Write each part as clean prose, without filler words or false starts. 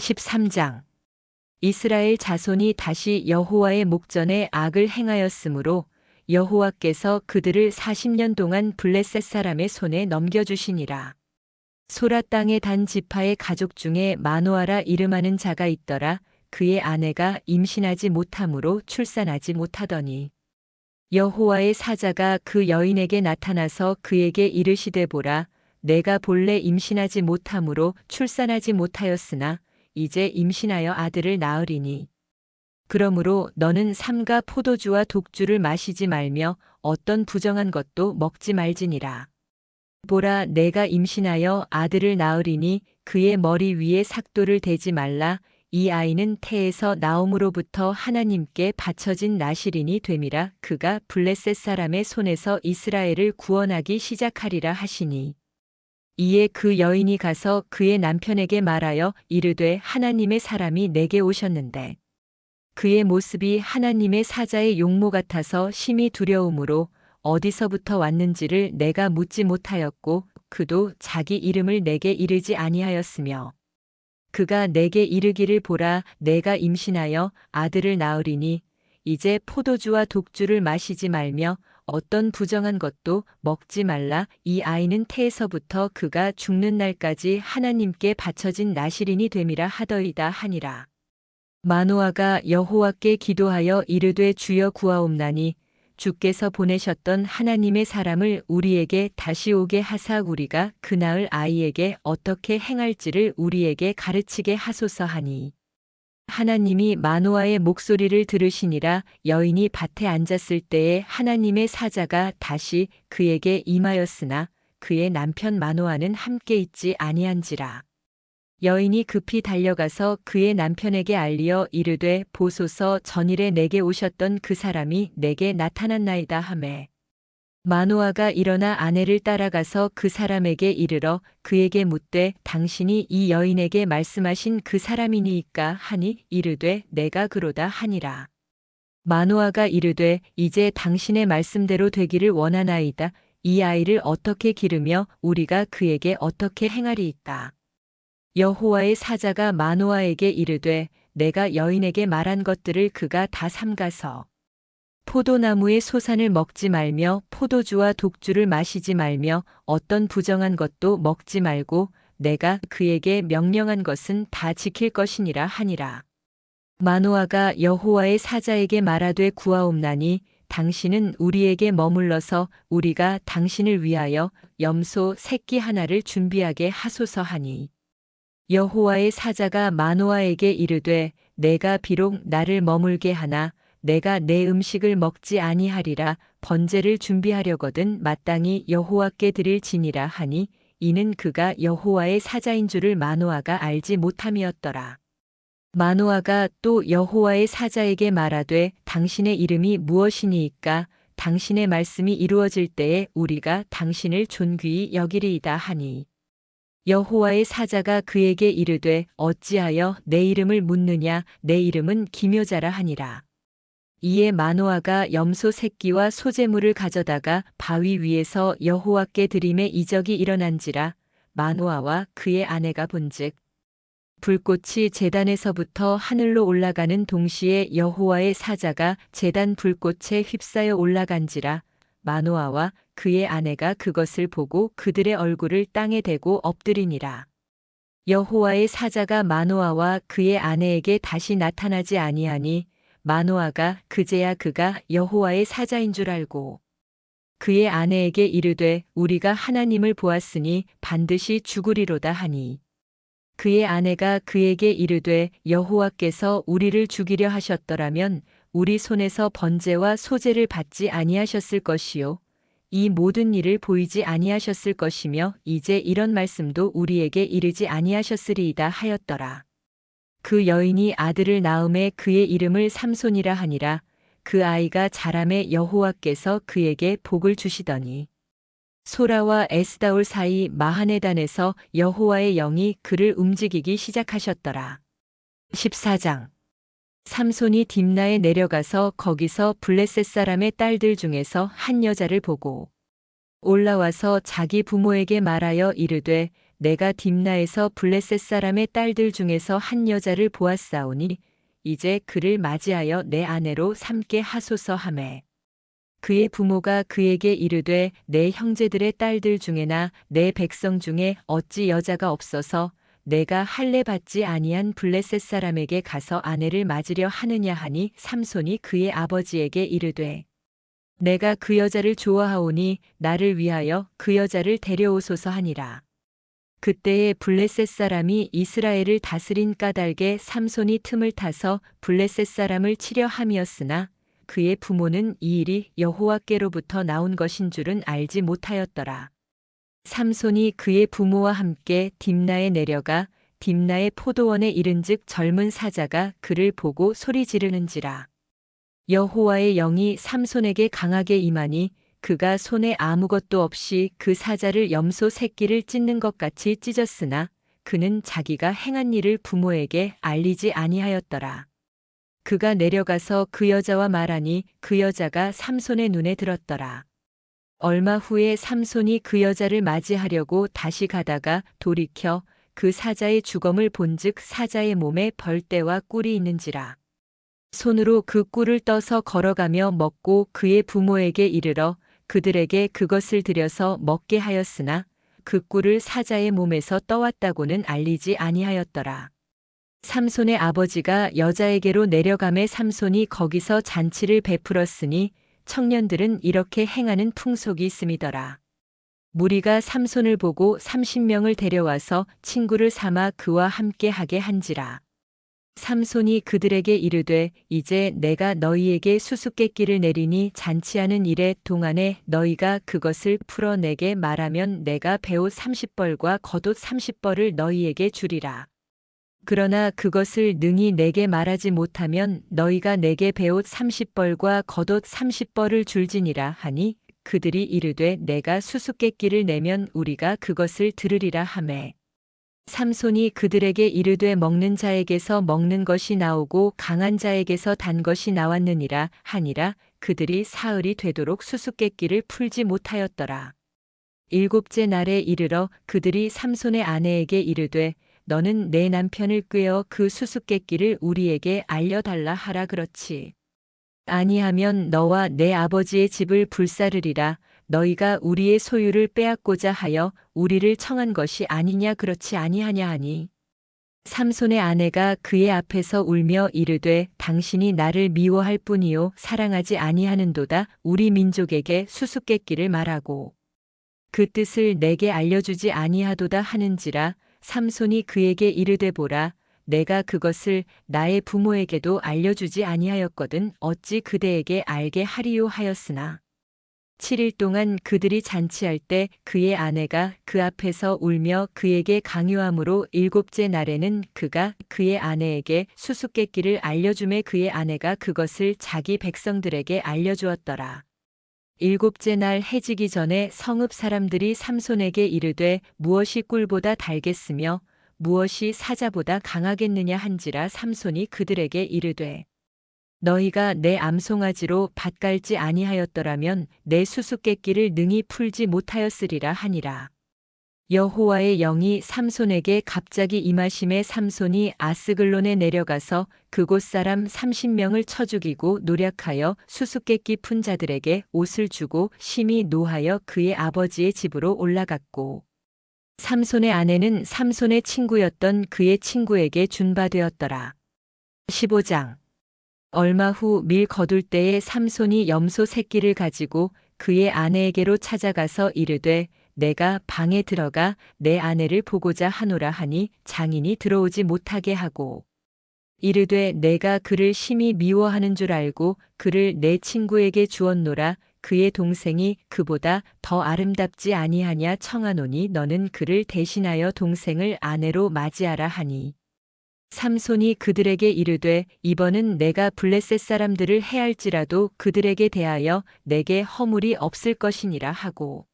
13장. 이스라엘 자손이 다시 여호와의 목전에 악을 행하였으므로 여호와께서 그들을 40년 동안 블레셋 사람의 손에 넘겨주시니라. 소라 땅의 단 지파의 가족 중에 마노아라 이름하는 자가 있더라. 그의 아내가 임신하지 못함으로 출산하지 못하더니 여호와의 사자가 그 여인에게 나타나서 그에게 이르시되 보라, 내가 본래 임신하지 못함으로 출산하지 못하였으나 이제 임신하여 아들을 낳으리니 그러므로 너는 삼가 포도주와 독주를 마시지 말며 어떤 부정한 것도 먹지 말지니라. 보라, 내가 임신하여 아들을 낳으리니 그의 머리 위에 삭도를 대지 말라. 이 아이는 태에서 나옴으로부터 하나님께 바쳐진 나실인이 됨이라. 그가 블레셋 사람의 손에서 이스라엘을 구원하기 시작하리라 하시니 이에 그 여인이 가서 그의 남편에게 말하여 이르되 하나님의 사람이 내게 오셨는데 그의 모습이 하나님의 사자의 용모 같아서 심히 두려움으로 어디서부터 왔는지를 내가 묻지 못하였고 그도 자기 이름을 내게 이르지 아니하였으며 그가 내게 이르기를 보라, 내가 임신하여 아들을 낳으리니 이제 포도주와 독주를 마시지 말며 어떤 부정한 것도 먹지 말라. 이 아이는 태에서부터 그가 죽는 날까지 하나님께 바쳐진 나실인이 됨이라 하더이다 하니라. 마노아가 여호와께 기도하여 이르되 주여 구하옵나니 주께서 보내셨던 하나님의 사람을 우리에게 다시 오게 하사 우리가 그 낳을 아이에게 어떻게 행할지를 우리에게 가르치게 하소서 하니 하나님이 마노아의 목소리를 들으시니라. 여인이 밭에 앉았을 때에 하나님의 사자가 다시 그에게 임하였으나 그의 남편 마노아는 함께 있지 아니한지라. 여인이 급히 달려가서 그의 남편에게 알리어 이르되 보소서, 전일에 내게 오셨던 그 사람이 내게 나타났나이다 하매 마노아가 일어나 아내를 따라가서 그 사람에게 이르러 그에게 묻되 당신이 이 여인에게 말씀하신 그 사람이니이까 하니 이르되 내가 그로다 하니라. 마노아가 이르되 이제 당신의 말씀대로 되기를 원하나이다. 이 아이를 어떻게 기르며 우리가 그에게 어떻게 행하리이까. 여호와의 사자가 마노아에게 이르되 내가 여인에게 말한 것들을 그가 다 삼가서 포도나무의 소산을 먹지 말며 포도주와 독주를 마시지 말며 어떤 부정한 것도 먹지 말고 내가 그에게 명령한 것은 다 지킬 것이니라 하니라. 마노아가 여호와의 사자에게 말하되 구하옵나니 당신은 우리에게 머물러서 우리가 당신을 위하여 염소 새끼 하나를 준비하게 하소서 하니 여호와의 사자가 마노아에게 이르되 내가 비록 나를 머물게 하나 내가 내 음식을 먹지 아니하리라. 번제를 준비하려거든 마땅히 여호와께 드릴지니라 하니 이는 그가 여호와의 사자인 줄을 마노아가 알지 못함이었더라. 마노아가 또 여호와의 사자에게 말하되 당신의 이름이 무엇이니이까. 당신의 말씀이 이루어질 때에 우리가 당신을 존귀히 여기리이다 하니 여호와의 사자가 그에게 이르되 어찌하여 내 이름을 묻느냐. 내 이름은 기묘자라 하니라. 이에 마노아가 염소 새끼와 소재물을 가져다가 바위 위에서 여호와께 드림에 이적이 일어난지라. 마노아와 그의 아내가 본즉 불꽃이 제단에서부터 하늘로 올라가는 동시에 여호와의 사자가 제단 불꽃에 휩싸여 올라간지라. 마노아와 그의 아내가 그것을 보고 그들의 얼굴을 땅에 대고 엎드리니라. 여호와의 사자가 마노아와 그의 아내에게 다시 나타나지 아니하니 마노아가 그제야 그가 여호와의 사자인 줄 알고 그의 아내에게 이르되 우리가 하나님을 보았으니 반드시 죽으리로다 하니 그의 아내가 그에게 이르되 여호와께서 우리를 죽이려 하셨더라면 우리 손에서 번제와 소제를 받지 아니하셨을 것이요 이 모든 일을 보이지 아니하셨을 것이며 이제 이런 말씀도 우리에게 이르지 아니하셨으리이다 하였더라. 그 여인이 아들을 낳음에 그의 이름을 삼손이라 하니라. 그 아이가 자라매 여호와께서 그에게 복을 주시더니 소라와 에스다올 사이 마하네단에서 여호와의 영이 그를 움직이기 시작하셨더라. 14장. 삼손이 딥나에 내려가서 거기서 블레셋 사람의 딸들 중에서 한 여자를 보고 올라와서 자기 부모에게 말하여 이르되 내가 딥나에서 블레셋 사람의 딸들 중에서 한 여자를 보았사오니 이제 그를 맞이하여 내 아내로 삼게 하소서 하매 그의 부모가 그에게 이르되 내 형제들의 딸들 중에나 내 백성 중에 어찌 여자가 없어서 내가 할례 받지 아니한 블레셋 사람에게 가서 아내를 맞으려 하느냐 하니 삼손이 그의 아버지에게 이르되 내가 그 여자를 좋아하오니 나를 위하여 그 여자를 데려오소서 하니라. 그때에 블레셋 사람이 이스라엘을 다스린 까닭에 삼손이 틈을 타서 블레셋 사람을 치려 함이었으나 그의 부모는 이 일이 여호와께로부터 나온 것인 줄은 알지 못하였더라. 삼손이 그의 부모와 함께 딥나에 내려가 딥나의 포도원에 이른즉 젊은 사자가 그를 보고 소리 지르는지라. 여호와의 영이 삼손에게 강하게 임하니 그가 손에 아무것도 없이 그 사자를 염소 새끼를 찢는 것 같이 찢었으나 그는 자기가 행한 일을 부모에게 알리지 아니하였더라. 그가 내려가서 그 여자와 말하니 그 여자가 삼손의 눈에 들었더라. 얼마 후에 삼손이 그 여자를 맞이하려고 다시 가다가 돌이켜 그 사자의 주검을 본즉 사자의 몸에 벌떼와 꿀이 있는지라. 손으로 그 꿀을 떠서 걸어가며 먹고 그의 부모에게 이르러 그들에게 그것을 들여서 먹게 하였으나 그 꿀을 사자의 몸에서 떠왔다고는 알리지 아니하였더라. 삼손의 아버지가 여자에게로 내려가매 삼손이 거기서 잔치를 베풀었으니 청년들은 이렇게 행하는 풍속이 있음이더라. 무리가 삼손을 보고 30명을 데려와서 친구를 삼아 그와 함께 하게 한지라. 삼손이 그들에게 이르되 이제 내가 너희에게 수수께끼를 내리니 잔치하는 일에 동안에 너희가 그것을 풀어 내게 말하면 내가 베옷 30벌과 겉옷 30벌을 너희에게 주리라. 그러나 그것을 능히 내게 말하지 못하면 너희가 내게 베옷 30벌과 겉옷 30벌을 줄지니라 하니 그들이 이르되 내가 수수께끼를 내면 우리가 그것을 들으리라 하매 삼손이 그들에게 이르되 먹는 자에게서 먹는 것이 나오고 강한 자에게서 단 것이 나왔느니라 하니라. 그들이 사흘이 되도록 수수께끼를 풀지 못하였더라. 일곱째 날에 이르러 그들이 삼손의 아내에게 이르되 너는 내 남편을 꾀어 그 수수께끼를 우리에게 알려달라 하라 그렇지. 아니하면 너와 내 아버지의 집을 불사르리라. 너희가 우리의 소유를 빼앗고자 하여 우리를 청한 것이 아니냐 그렇지 아니하냐 하니 삼손의 아내가 그의 앞에서 울며 이르되 당신이 나를 미워할 뿐이요 사랑하지 아니하는도다. 우리 민족에게 수수께끼를 말하고 그 뜻을 내게 알려주지 아니하도다 하는지라. 삼손이 그에게 이르되 보라 내가 그것을 나의 부모에게도 알려주지 아니하였거든 어찌 그대에게 알게 하리요 하였으나 7일 동안 그들이 잔치할 때 그의 아내가 그 앞에서 울며 그에게 강요함으로 일곱째 날에는 그가 그의 아내에게 수수께끼를 알려주매 그의 아내가 그것을 자기 백성들에게 알려주었더라. 일곱째 날 해지기 전에 성읍 사람들이 삼손에게 이르되 무엇이 꿀보다 달겠으며 무엇이 사자보다 강하겠느냐 한지라. 삼손이 그들에게 이르되 너희가 내 암송아지로 밭 갈지 아니하였더라면 내 수수께끼를 능히 풀지 못하였으리라 하니라. 여호와의 영이 삼손에게 갑자기 임하심에 삼손이 아스글론에 내려가서 그곳 사람 30명을 쳐 죽이고 노략하여 수수께끼 푼 자들에게 옷을 주고 심히 노하여 그의 아버지의 집으로 올라갔고 삼손의 아내는 삼손의 친구였던 그의 친구에게 준바되었더라. 15장 얼마 후 밀 거둘 때에 삼손이 염소 새끼를 가지고 그의 아내에게로 찾아가서 이르되 내가 방에 들어가 내 아내를 보고자 하노라 하니 장인이 들어오지 못하게 하고 이르되 내가 그를 심히 미워하는 줄 알고 그를 내 친구에게 주었노라. 그의 동생이 그보다 더 아름답지 아니하냐 청하노니 너는 그를 대신하여 동생을 아내로 맞이하라 하니 삼손이 그들에게 이르되 이번은 내가 블레셋 사람들을 해할지라도 그들에게 대하여 내게 허물이 없을 것이니라 하고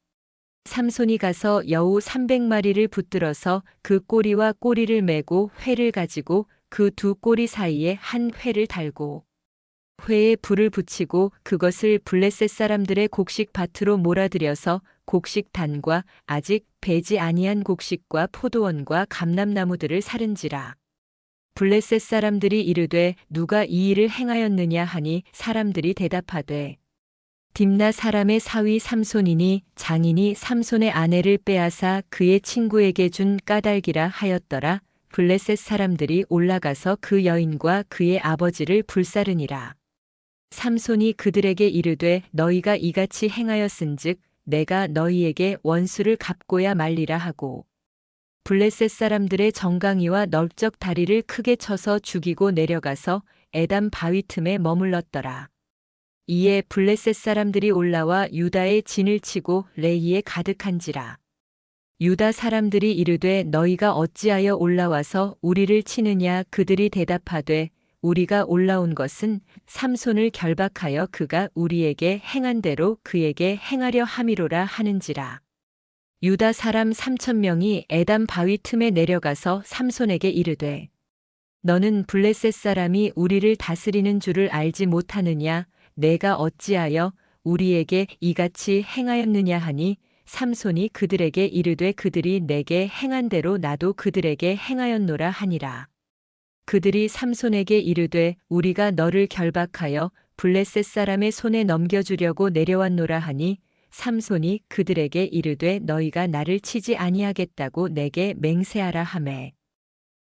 삼손이 가서 여우 300마리를 붙들어서 그 꼬리와 꼬리를 메고 회를 가지고 그 두 꼬리 사이에 한 회를 달고 회에 불을 붙이고 그것을 블레셋 사람들의 곡식 밭으로 몰아들여서 곡식 단과 아직 배지 아니한 곡식과 포도원과 감람나무들을 살은지라. 블레셋 사람들이 이르되 누가 이 일을 행하였느냐 하니 사람들이 대답하되 딥나 사람의 사위 삼손이니 장인이 삼손의 아내를 빼앗아 그의 친구에게 준 까닭이라 하였더라. 블레셋 사람들이 올라가서 그 여인과 그의 아버지를 불사르니라. 삼손이 그들에게 이르되 너희가 이같이 행하였은즉 내가 너희에게 원수를 갚고야 말리라 하고 블레셋 사람들의 정강이와 넓적 다리를 크게 쳐서 죽이고 내려가서 에담 바위 틈에 머물렀더라. 이에 블레셋 사람들이 올라와 유다의 진을 치고 레이에 가득한지라. 유다 사람들이 이르되 너희가 어찌하여 올라와서 우리를 치느냐. 그들이 대답하되 우리가 올라온 것은 삼손을 결박하여 그가 우리에게 행한 대로 그에게 행하려 함이로라 하는지라. 유다 사람 3,000명이 에담 바위 틈에 내려가서 삼손에게 이르되 너는 블레셋 사람이 우리를 다스리는 줄을 알지 못하느냐. 내가 어찌하여 우리에게 이같이 행하였느냐 하니 삼손이 그들에게 이르되 그들이 내게 행한 대로 나도 그들에게 행하였노라 하니라. 그들이 삼손에게 이르되 우리가 너를 결박하여 블레셋 사람의 손에 넘겨주려고 내려왔노라 하니 삼손이 그들에게 이르되 너희가 나를 치지 아니하겠다고 내게 맹세하라 하매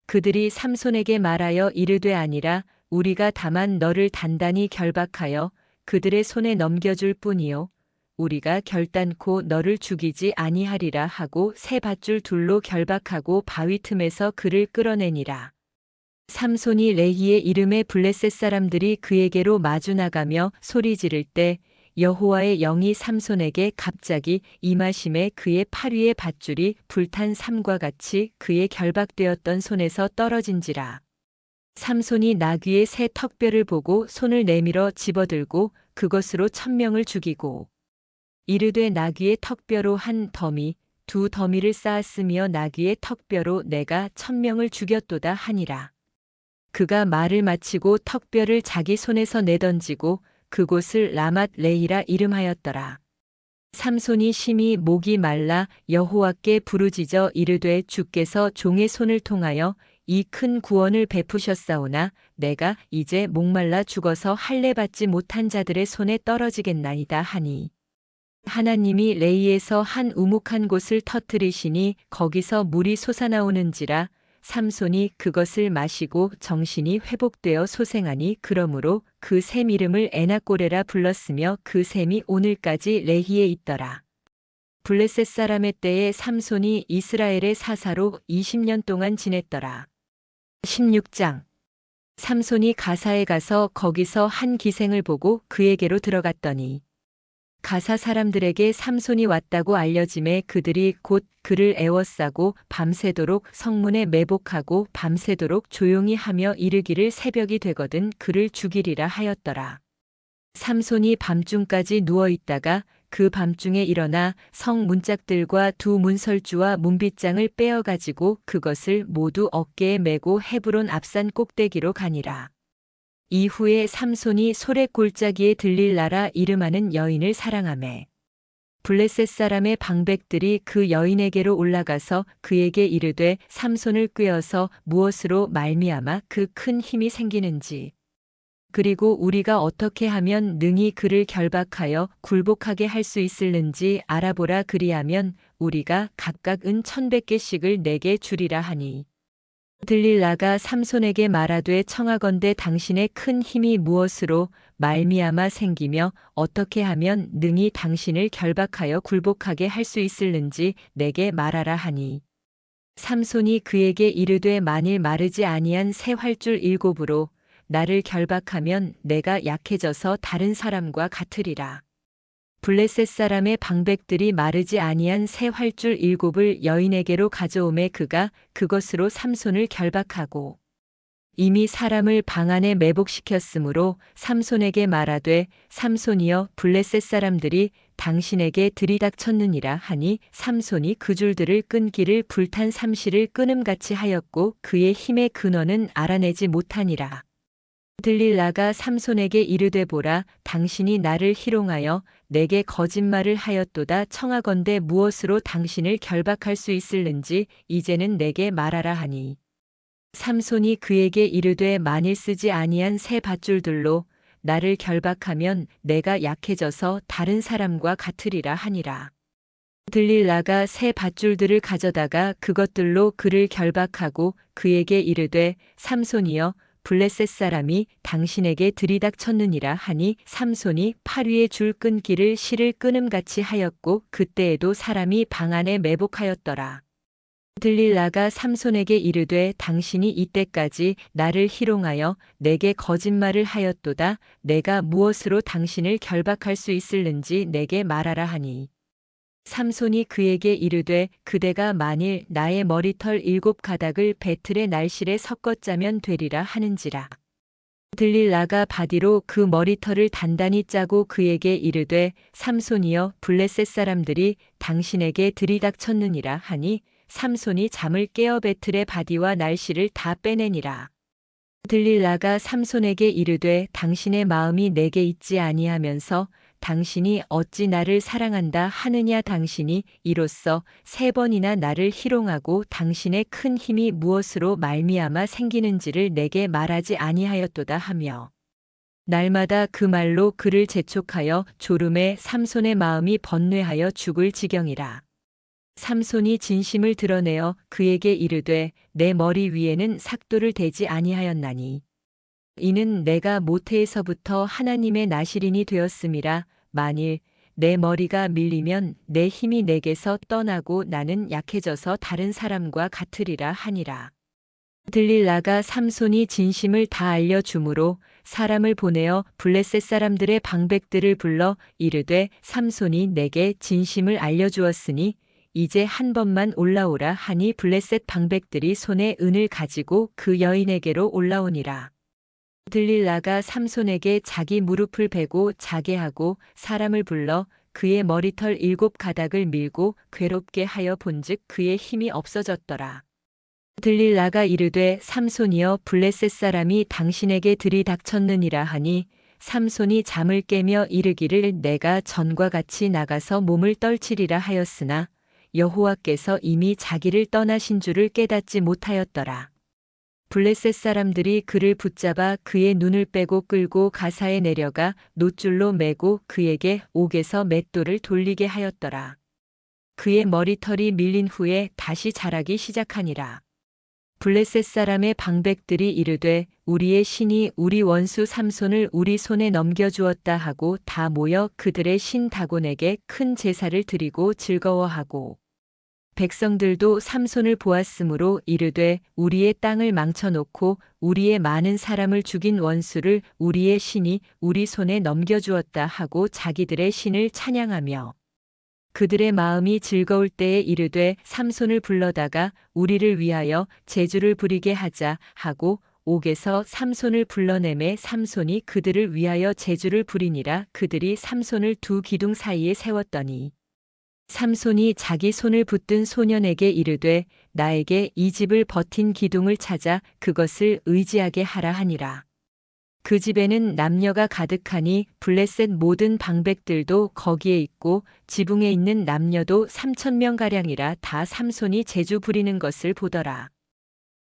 그들이 삼손에게 말하여 이르되 아니라 우리가 다만 너를 단단히 결박하여 그들의 손에 넘겨줄 뿐이요 우리가 결단코 너를 죽이지 아니하리라 하고 새 밧줄 둘로 결박하고 바위 틈에서 그를 끌어내니라. 삼손이 레히의 이름에 블레셋 사람들이 그에게로 마주 나가며 소리 지를 때 여호와의 영이 삼손에게 갑자기 임하심에 그의 팔 위의 밧줄이 불탄 삼과 같이 그의 결박되었던 손에서 떨어진지라. 삼손이 나귀의 새 턱뼈를 보고 손을 내밀어 집어들고 그것으로 1,000명을 죽이고 이르되 나귀의 턱뼈로 한 더미 두 더미를 쌓았으며 나귀의 턱뼈로 내가 1,000명을 죽였도다 하니라. 그가 말을 마치고 턱뼈를 자기 손에서 내던지고 그곳을 라맛 레히라 이름하였더라. 삼손이 심히 목이 말라 여호와께 부르짖어 이르되 주께서 종의 손을 통하여 이 큰 구원을 베푸셨사오나 내가 이제 목말라 죽어서 할례 받지 못한 자들의 손에 떨어지겠나이다 하니 하나님이 레이에서 한 우묵한 곳을 터뜨리시니 거기서 물이 솟아나오는지라. 삼손이 그것을 마시고 정신이 회복되어 소생하니 그러므로 그 샘 이름을 에나꼬레라 불렀으며 그 샘이 오늘까지 레히에 있더라. 블레셋 사람의 때에 삼손이 이스라엘의 사사로 20년 동안 지냈더라. 16장 삼손이 가사에 가서 거기서 한 기생을 보고 그에게로 들어갔더니 가사 사람들에게 삼손이 왔다고 알려짐에 그들이 곧 그를 애워싸고 밤새도록 성문에 매복하고 밤새도록 조용히 하며 이르기를 새벽이 되거든 그를 죽이리라 하였더라. 삼손이 밤중까지 누워있다가 그 밤중에 일어나 성 문짝들과 두 문설주와 문빗장을 빼어가지고 그것을 모두 어깨에 메고 헤브론 앞산 꼭대기로 가니라. 이후에 삼손이 소래 골짜기에 들릴라라 이름하는 여인을 사랑하매 블레셋 사람의 방백들이 그 여인에게로 올라가서 그에게 이르되 삼손을 꾀어서 무엇으로 말미암아 그 큰 힘이 생기는지 그리고 우리가 어떻게 하면 능히 그를 결박하여 굴복하게 할 수 있을는지 알아보라. 그리하면 우리가 각각 은 1,100개씩을 내게 주리라 하니 들릴라가 삼손에게 말하되 청하건대 당신의 큰 힘이 무엇으로 말미암아 생기며 어떻게 하면 능히 당신을 결박하여 굴복하게 할 수 있을는지 내게 말하라 하니 삼손이 그에게 이르되 만일 마르지 아니한 새 활줄 7으로 나를 결박하면 내가 약해져서 다른 사람과 같으리라. 블레셋 사람의 방백들이 마르지 아니한 새 활줄 7을 여인에게로 가져오매 그가 그것으로 삼손을 결박하고 이미 사람을 방 안에 매복시켰으므로 삼손에게 말하되 삼손이여 블레셋 사람들이 당신에게 들이닥쳤느니라 하니 삼손이 그 줄들을 끈기를 불탄 삼시를 끊음같이 하였고 그의 힘의 근원은 알아내지 못하니라. 들릴라가 삼손에게 이르되 보라 당신이 나를 희롱하여 내게 거짓말을 하였도다 청하건대 무엇으로 당신을 결박할 수 있을는지 이제는 내게 말하라 하니 삼손이 그에게 이르되 만일 쓰지 아니한 새 밧줄들로 나를 결박하면 내가 약해져서 다른 사람과 같으리라 하니라. 들릴라가 새 밧줄들을 가져다가 그것들로 그를 결박하고 그에게 이르되 삼손이여 블레셋 사람이 당신에게 들이닥쳤느니라 하니 삼손이 팔 위에 줄 끊기를 실을 끊음같이 하였고 그때에도 사람이 방 안에 매복하였더라. 들릴라가 삼손에게 이르되 당신이 이때까지 나를 희롱하여 내게 거짓말을 하였도다 내가 무엇으로 당신을 결박할 수 있을는지 내게 말하라 하니 삼손이 그에게 이르되 그대가 만일 나의 머리털 7가닥을 배틀의 날실에 섞어 짜면 되리라 하는지라. 들릴라가 바디로 그 머리털을 단단히 짜고 그에게 이르되 삼손이여 블레셋 사람들이 당신에게 들이닥쳤느니라 하니 삼손이 잠을 깨어 배틀의 바디와 날실을 다 빼내니라. 들릴라가 삼손에게 이르되 당신의 마음이 내게 있지 아니하면서 당신이 어찌 나를 사랑한다 하느냐 당신이 이로써 3번이나 나를 희롱하고 당신의 큰 힘이 무엇으로 말미암아 생기는지를 내게 말하지 아니하였도다 하며 날마다 그 말로 그를 재촉하여 졸음에 삼손의 마음이 번뇌하여 죽을 지경이라. 삼손이 진심을 드러내어 그에게 이르되 내 머리 위에는 삭도를 대지 아니하였나니 이는 내가 모태에서부터 하나님의 나실인이 되었음이라. 만일 내 머리가 밀리면 내 힘이 내게서 떠나고 나는 약해져서 다른 사람과 같으리라 하니라. 들릴라가 삼손이 진심을 다 알려주므로 사람을 보내어 블레셋 사람들의 방백들을 불러 이르되 삼손이 내게 진심을 알려주었으니 이제 한 번만 올라오라 하니 블레셋 방백들이 손에 은을 가지고 그 여인에게로 올라오니라. 들릴라가 삼손에게 자기 무릎을 베고 자게 하고 사람을 불러 그의 머리털 7가닥을 밀고 괴롭게 하여 본즉 그의 힘이 없어졌더라. 들릴라가 이르되 삼손이여 블레셋 사람이 당신에게 들이닥쳤느니라 하니 삼손이 잠을 깨며 이르기를 내가 전과 같이 나가서 몸을 떨치리라 하였으나 여호와께서 이미 자기를 떠나신 줄을 깨닫지 못하였더라. 블레셋 사람들이 그를 붙잡아 그의 눈을 빼고 끌고 가사에 내려가 놋줄로 매고 그에게 옥에서 맷돌을 돌리게 하였더라. 그의 머리털이 밀린 후에 다시 자라기 시작하니라. 블레셋 사람의 방백들이 이르되 우리의 신이 우리 원수 삼손을 우리 손에 넘겨주었다 하고 다 모여 그들의 신 다곤에게 큰 제사를 드리고 즐거워하고 백성들도 삼손을 보았으므로 이르되 우리의 땅을 망쳐놓고 우리의 많은 사람을 죽인 원수를 우리의 신이 우리 손에 넘겨주었다 하고 자기들의 신을 찬양하며 그들의 마음이 즐거울 때에 이르되 삼손을 불러다가 우리를 위하여 제주를 부리게 하자 하고 옥에서 삼손을 불러내매 삼손이 그들을 위하여 제주를 부리니라. 그들이 삼손을 두 기둥 사이에 세웠더니 삼손이 자기 손을 붙든 소년에게 이르되 나에게 이 집을 버틴 기둥을 찾아 그것을 의지하게 하라 하니라. 그 집에는 남녀가 가득하니 블레셋 모든 방백들도 거기에 있고 지붕에 있는 남녀도 3,000명가량이라 다 삼손이 제주 부리는 것을 보더라.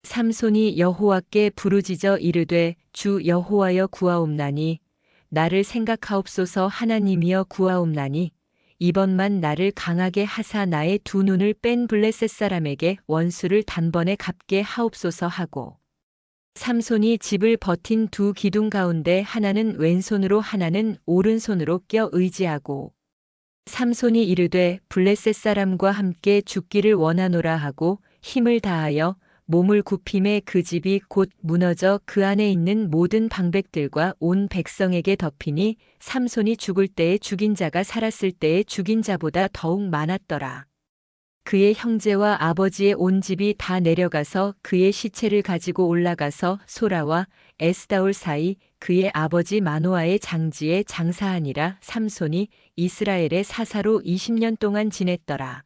삼손이 여호와께 부르짖어 이르되 주 여호와여 구하옵나니 나를 생각하옵소서 하나님이여 구하옵나니 이번만 나를 강하게 하사 나의 두 눈을 뺀 블레셋 사람에게 원수를 단번에 갚게 하옵소서 하고 삼손이 집을 버틴 두 기둥 가운데 하나는 왼손으로 하나는 오른손으로 껴 의지하고 삼손이 이르되 블레셋 사람과 함께 죽기를 원하노라 하고 힘을 다하여 몸을 굽힘에 그 집이 곧 무너져 그 안에 있는 모든 방백들과 온 백성에게 덮이니 삼손이 죽을 때에 죽인 자가 살았을 때에 죽인 자보다 더욱 많았더라. 그의 형제와 아버지의 온 집이 다 내려가서 그의 시체를 가지고 올라가서 소라와 에스다올 사이 그의 아버지 마노아의 장지에 장사하니라. 삼손이 이스라엘의 사사로 20년 동안 지냈더라.